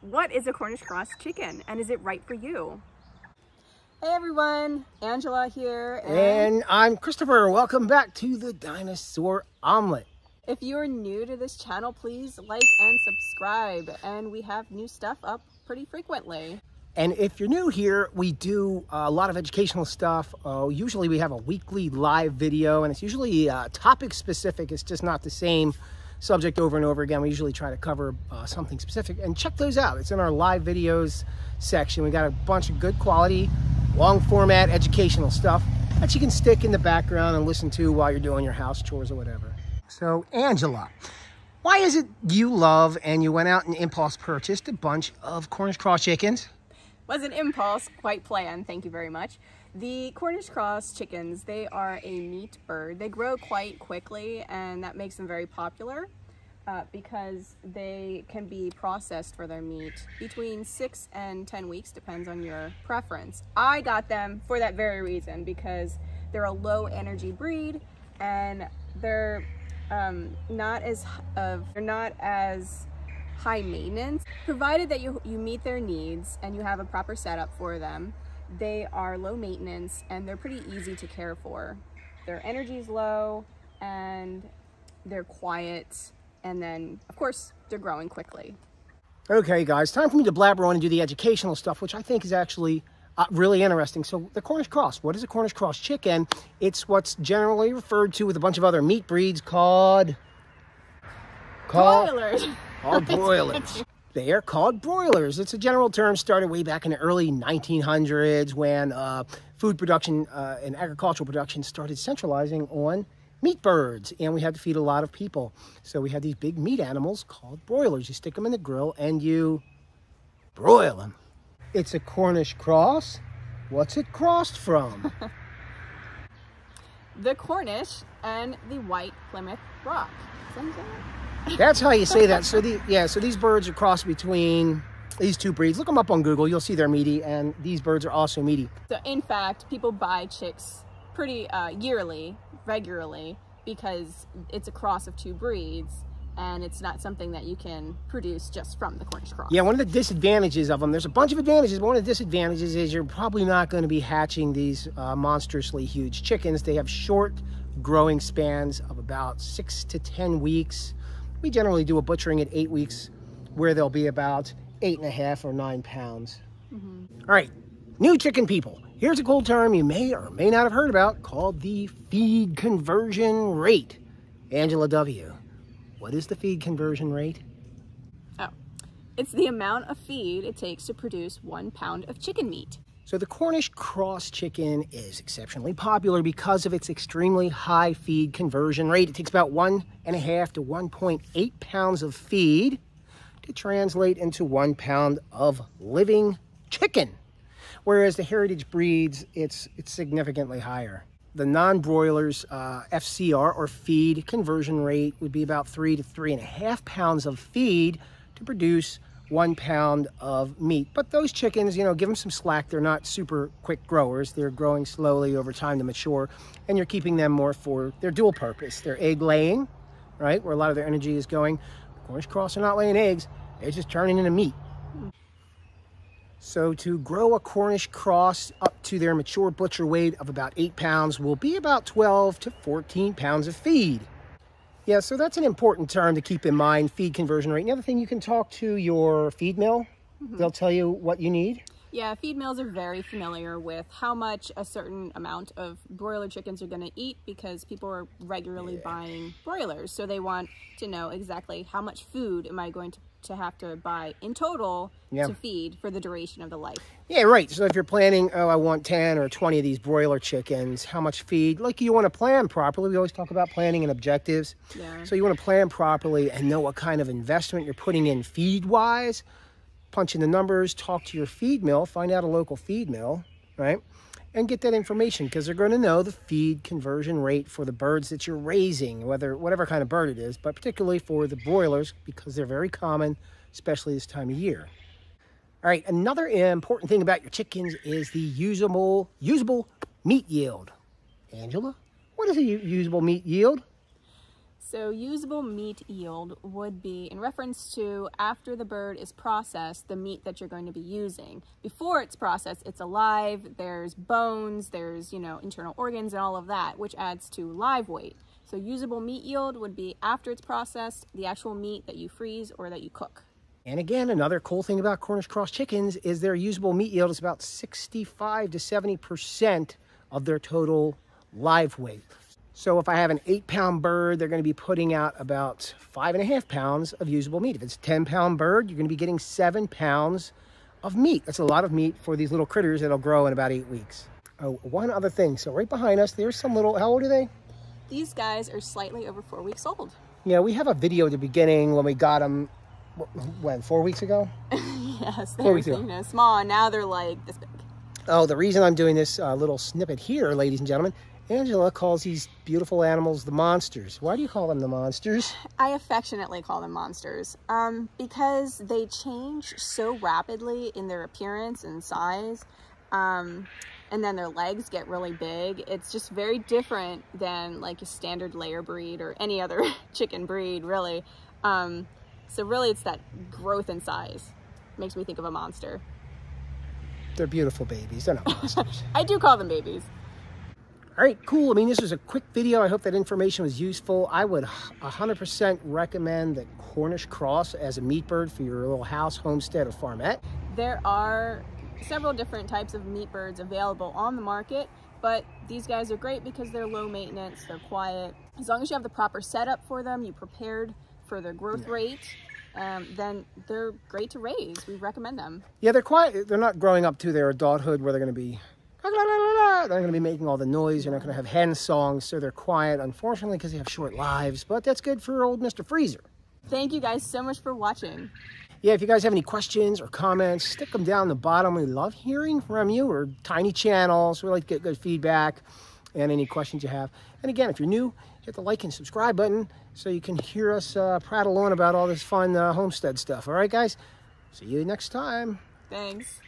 What is a Cornish Cross chicken, and is it right for you? Hey everyone, Angela here. And I'm Christopher. Welcome back to the Dinosaur Omelette. If you're new to this channel, please like and subscribe. And we have new stuff up pretty frequently. And if you're new here, we do a lot of educational stuff. Usually we have a weekly live video, and it's usually topic specific. It's just not the same subject over and over again. We usually try to cover something specific, and check those out. It's in our live videos section. We got a bunch of good quality, long format educational stuff that you can stick in the background and listen to while you're doing your house chores or whatever. So Angela, why is it you love and you went out and impulse purchased a bunch of Cornish Cross chickens? Was an impulse, quite planned, thank you very much. The Cornish Cross chickens, they are a meat bird. They grow quite quickly, and that makes them very popular because they can be processed for their meat between 6 and 10 weeks, depends on your preference. I got them for that very reason, because they're a low energy breed, and they're not as high maintenance. Provided that you meet their needs and you have a proper setup for them, they are low maintenance and they're pretty easy to care for. Their energy is low and they're quiet, and then of course they're growing quickly. Okay guys, time for me to blabber on and do the educational stuff, which I think is actually really interesting. So the Cornish Cross, what is a Cornish Cross chicken? It's what's generally referred to with a bunch of other meat breeds called Broilers. Called broilers. They are called broilers. It's a general term, started way back in the early 1900s when food production and agricultural production started centralizing on meat birds, and we had to feed a lot of people. So we had these big meat animals called broilers. You stick them in the grill and you broil them. It's a Cornish cross. What's it crossed from? The Cornish and the White Plymouth Rock. That's how you say that. So these birds are crossed between these two breeds. Look them up on Google. You'll see they're meaty, and these birds are also meaty. So in fact, people buy chicks pretty regularly, because it's a cross of two breeds, and it's not something that you can produce just from the Cornish Cross. Yeah, one of the disadvantages of them, there's a bunch of advantages, but one of the disadvantages is you're probably not going to be hatching these monstrously huge chickens. They have short growing spans of about 6 to 10 weeks. We generally do a butchering at 8 weeks, where they'll be about 8.5 or 9 pounds. All right, new chicken people. Here's a cool term you may or may not have heard about called the feed conversion rate. Angela W., what is the feed conversion rate? Oh, it's the amount of feed it takes to produce 1 pound of chicken meat. So the Cornish Cross chicken is exceptionally popular because of its extremely high feed conversion rate. It takes about 1.5 to 1.8 pounds of feed to translate into 1 pound of living chicken. Whereas the heritage breeds, it's significantly higher. The non-broilers FCR, or feed conversion rate, would be about 3 to 3.5 pounds of feed to produce 1 pound of meat. But those chickens, you know, give them some slack. They're not super quick growers. They're growing slowly over time to mature, and you're keeping them more for their dual purpose. They're egg laying, right, where a lot of their energy is going. The Cornish Cross are not laying eggs. They're just turning into meat. So to grow a Cornish Cross up to their mature butcher weight of about 8 pounds will be about 12 to 14 pounds of feed. Yeah, so that's an important term to keep in mind, feed conversion rate. The other thing, you can talk to your feed mill. They'll tell you what you need. Yeah, feed mills are very familiar with how much a certain amount of broiler chickens are going to eat, because people are regularly buying broilers. So they want to know exactly how much food am I going to have to buy in total to feed for the duration of the life. Yeah, right. So if you're planning, oh, I want 10 or 20 of these broiler chickens, how much feed? Like, you want to plan properly. We always talk about planning and objectives. Yeah. So you want to plan properly and know what kind of investment you're putting in feed-wise. Punch in the numbers, talk to your feed mill, find out a local feed mill, right? And get that information, because they're going to know the feed conversion rate for the birds that you're raising, whatever kind of bird it is, but particularly for the broilers, because they're very common, especially this time of year. All right, another important thing about your chickens is the usable meat yield. Angela, what is a usable meat yield? So usable meat yield would be in reference to after the bird is processed, the meat that you're going to be using. Before it's processed, it's alive, there's bones, there's, internal organs and all of that, which adds to live weight. So usable meat yield would be after it's processed, the actual meat that you freeze or that you cook. And again, another cool thing about Cornish Cross Chickens is their usable meat yield is about 65 to 70% of their total live weight. So if I have an 8-pound bird, they're going to be putting out about 5.5 pounds of usable meat. If it's a 10-pound bird, you're going to be getting 7 pounds of meat. That's a lot of meat for these little critters that'll grow in about 8 weeks. Oh, one other thing. So right behind us, there's some little, how old are they? These guys are slightly over 4 weeks old. Yeah, we have a video at the beginning when we got them, when, 4 weeks ago? Yes, 4 weeks ago. Small, and now they're like this big. Oh, the reason I'm doing this little snippet here, ladies and gentlemen, Angela calls these beautiful animals the monsters. Why do you call them the monsters? I affectionately call them monsters because they change so rapidly in their appearance and size, and then their legs get really big. It's just very different than like a standard layer breed or any other chicken breed, really. So really it's that growth in size makes me think of a monster. They're beautiful babies. They're not monsters. I do call them babies. All right, cool. I mean, this was a quick video. I hope that information was useful. I would 100% recommend the Cornish Cross as a meat bird for your little house, homestead, or farmette. There are several different types of meat birds available on the market, but these guys are great because they're low maintenance, they're quiet. As long as you have the proper setup for them, you prepared for their growth rate, then they're great to raise. We recommend them. Yeah, they're quiet. They're not growing up to their adulthood where they're going to be they're going to be making all the noise. They're not going to have hen songs, so they're quiet, unfortunately, because they have short lives. But that's good for old Mr. Freezer. Thank you guys so much for watching. Yeah, if you guys have any questions or comments, stick them down the bottom. We love hearing from you. We're a tiny channel, so we like to get good feedback and any questions you have. And again, if you're new, hit the like and subscribe button so you can hear us prattle on about all this fun homestead stuff. All right, guys? See you next time. Thanks.